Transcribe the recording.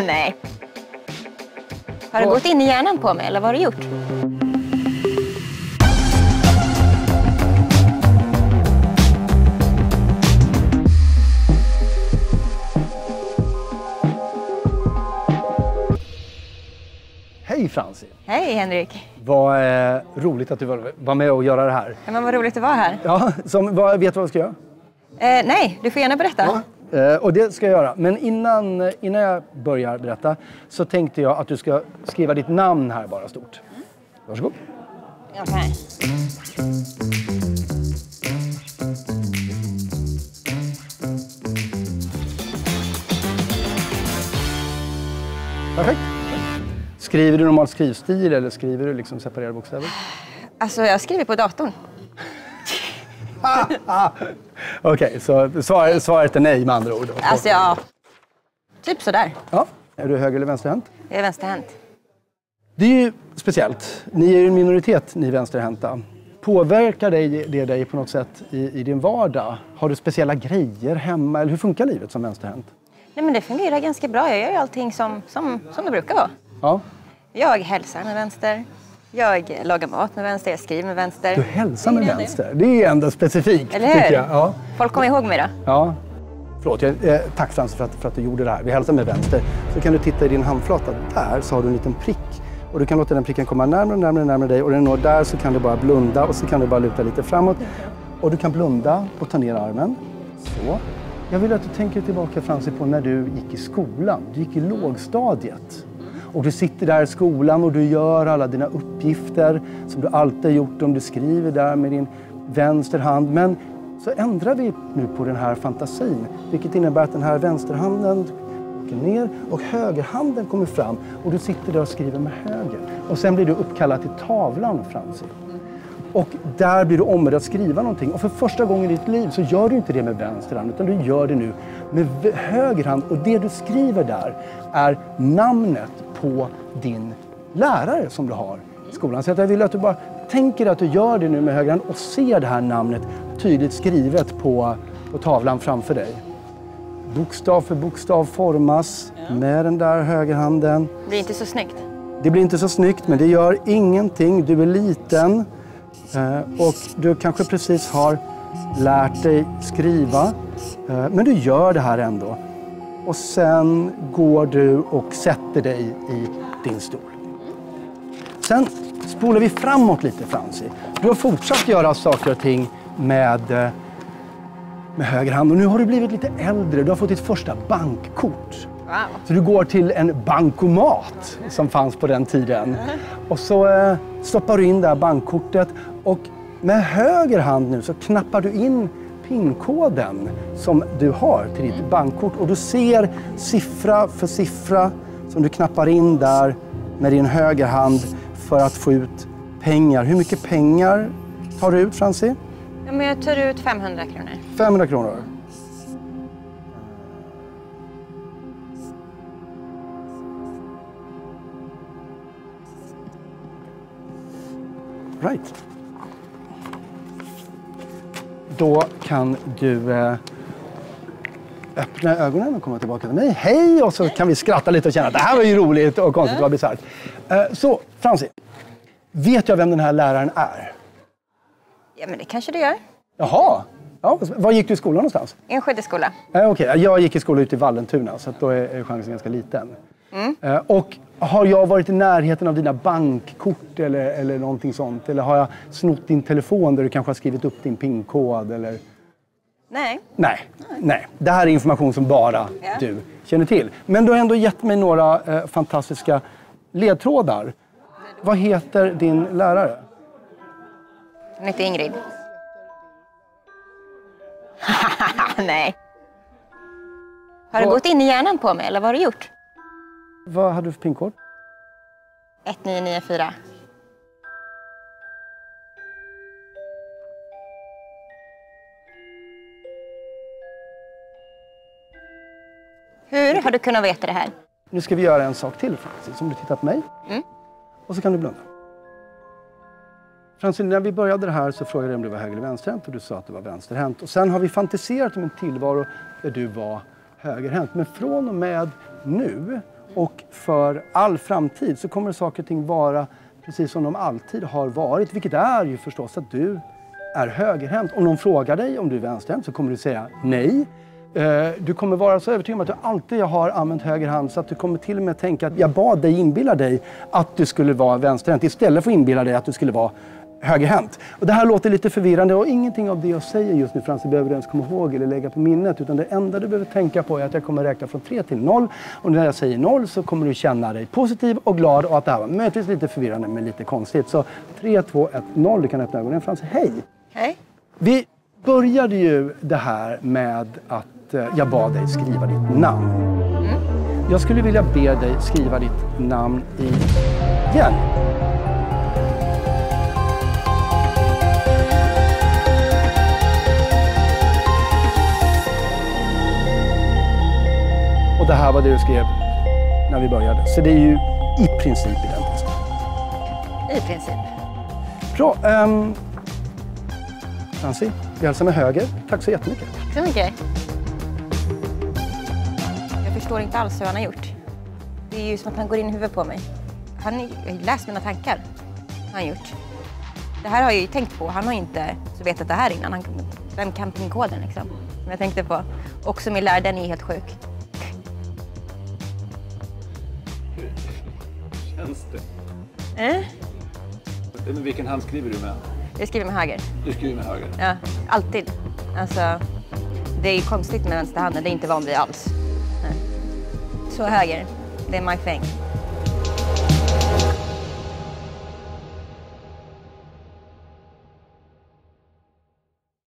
Nej. Har du gått in i hjärnan på mig eller vad har du gjort? Hej Francie! Hej Henrik! Vad roligt att du var med och göra det här. Ja, men vad roligt att vara här. Ja, vet du vad vi ska göra? Nej, du får gärna berätta. Ja, och det ska jag göra. Men innan jag börjar berätta så tänkte jag att du ska skriva ditt namn här bara stort. Varsågod. Okej. Perfekt. Skriver du normal skrivstil eller skriver du liksom separerade bokstäver? Alltså, jag skriver på datorn. Okej, så svaret är nej med andra ord. Alltså, ja. Typ sådär. Ja. Är du höger eller vänsterhänt? Jag är vänsterhänt. Det är ju speciellt. Ni är ju en minoritet, ni vänsterhänta. Påverkar det dig på något sätt i din vardag? Har du speciella grejer hemma? Eller hur funkar livet som vänsterhänt? Nej, men det fungerar ganska bra. Jag gör ju allting som det brukar vara. Ja. Jag hälsar med vänster. Jag lagar mat med vänster. Jag skriver med vänster. Du hälsar med vänster. Det är ändå specifikt. Eller hur? Tycker jag. Ja. Folk kommer ihåg mig då. Ja. Förlåt, jag är tacksam för att du gjorde det här. Vi hälsar med vänster. Så kan du titta i din handflata. Där så har du en liten prick. Och du kan låta den pricken komma närmare dig. Och den når där så kan du bara blunda och så kan du bara luta lite framåt. Och du kan blunda och ta ner armen. Så. Jag vill att du tänker tillbaka, Francie, på när du gick i skolan. Du gick i lågstadiet. Och du sitter där i skolan och du gör alla dina uppgifter som du alltid har gjort. Om du skriver där med din vänster hand. Men så ändrar vi nu på den här fantasin. Vilket innebär att den här vänsterhanden åker ner och högerhanden kommer fram. Och du sitter där och skriver med höger. Och sen blir du uppkallad till tavlan, Francie. Och där blir du ombedd att skriva någonting. Och för första gången i ditt liv så gör du inte det med vänster hand, utan du gör det nu med höger hand. Och det du skriver där är namnet på din lärare som du har i skolan. Så jag vill att du bara tänker att du gör det nu med höger hand och ser det här namnet tydligt skrivet på tavlan framför dig. Bokstav för bokstav formas med den där högerhanden. Det blir inte så snyggt. Det blir inte så snyggt, men det gör ingenting. Du är liten. Och du kanske precis har lärt dig skriva, men du gör det här ändå. Och sen går du och sätter dig i din stol. Sen spolar vi framåt lite, Francie. Du har fortsatt göra saker och ting med höger hand. Och nu har du blivit lite äldre. Du har fått ditt första bankkort. Wow. Så du går till en bankomat som fanns på den tiden. Och så stoppar du in det här bankkortet. Och med höger hand nu så knappar du in pinkoden som du har till ditt bankkort. Och du ser siffra för siffra som du knappar in där med din höger hand för att få ut pengar. Hur mycket pengar tar du ut, Francie? Ja, men jag tar ut 500 kronor. 500 kronor. Right. Då kan du öppna ögonen och komma tillbaka till mig. Hej! Och så kan vi skratta lite och känna att det här var ju roligt och konstigt och bisarrt. Så, Francie. Vet jag vem den här läraren är? Ja, men det kanske du gör. Jaha. Ja, var gick du i skolan någonstans? Enskede skola. Okej. Jag gick i skolan ute i Vallentuna så att då är chansen ganska liten. Och har jag varit i närheten av dina bankkort eller någonting sånt? Eller har jag snott din telefon där du kanske har skrivit upp din PIN-kod? Eller? Nej. Nej. Det här är information som bara du känner till. Men du har ändå gett mig några fantastiska ledtrådar. Vad heter din lärare? Hon heter Ingrid. Nej. Har du gått in i hjärnan på mig eller vad har du gjort? Vad hade du för PIN-kod? 1994. Hur har du kunnat veta det här? Nu ska vi göra en sak till, Francie, som du tittar på mig. Och så kan du blunda. Francie, när vi började det här så frågade jag om du var höger eller vänsterhänt och du sa att du var vänsterhänt. Och sen har vi fantiserat om en tillvaro där du var högerhänt. Men från och med nu och för all framtid så kommer saker och ting vara precis som de alltid har varit. Vilket är ju förstås att du är högerhänt. Om någon frågar dig om du är vänsterhänt så kommer du säga nej. Du kommer vara så övertygad om att du alltid har använt höger hand så att du kommer till och med tänka att jag bad dig inbilla dig att du skulle vara vänsterhänt istället för att inbilla dig att du skulle vara högerhänt. Och det här låter lite förvirrande och ingenting av det jag säger just nu Francie behöver du ens komma ihåg eller lägga på minnet, utan det enda du behöver tänka på är att jag kommer räkna från 3 till 0 och när jag säger 0 så kommer du känna dig positiv och glad och att det här var möjligtvis lite förvirrande men lite konstigt. Så 3, 2, 1, 0, du kan öppna ögonen. Francie, hej! Hej! Vi började ju det här med att jag bad dig skriva ditt namn. Jag skulle vilja be dig skriva ditt namn igen. Och det här var det du skrev när vi började. Så det är ju i princip identiskt. I princip. Bra. Francie, vi hälsar med höger. Tack så jättemycket. Tack så mycket. Jag förstår inte alls hur han har gjort. Det är ju som att han går in i huvudet på mig. Han har ju läst mina tankar. Har han gjort. Det här har jag ju tänkt på. Han har ju inte så vetat det här innan. Den campingkoden liksom. Som jag tänkte på. Och som jag lärde, den är helt sjuk. Känns det? Men vilken hand skriver du med? Jag skriver med höger. Du skriver med höger? Ja, alltid. Alltså, det är ju konstigt med vänsterhanden. Det är inte van vid alls. Nej. Så höger, det är my thing.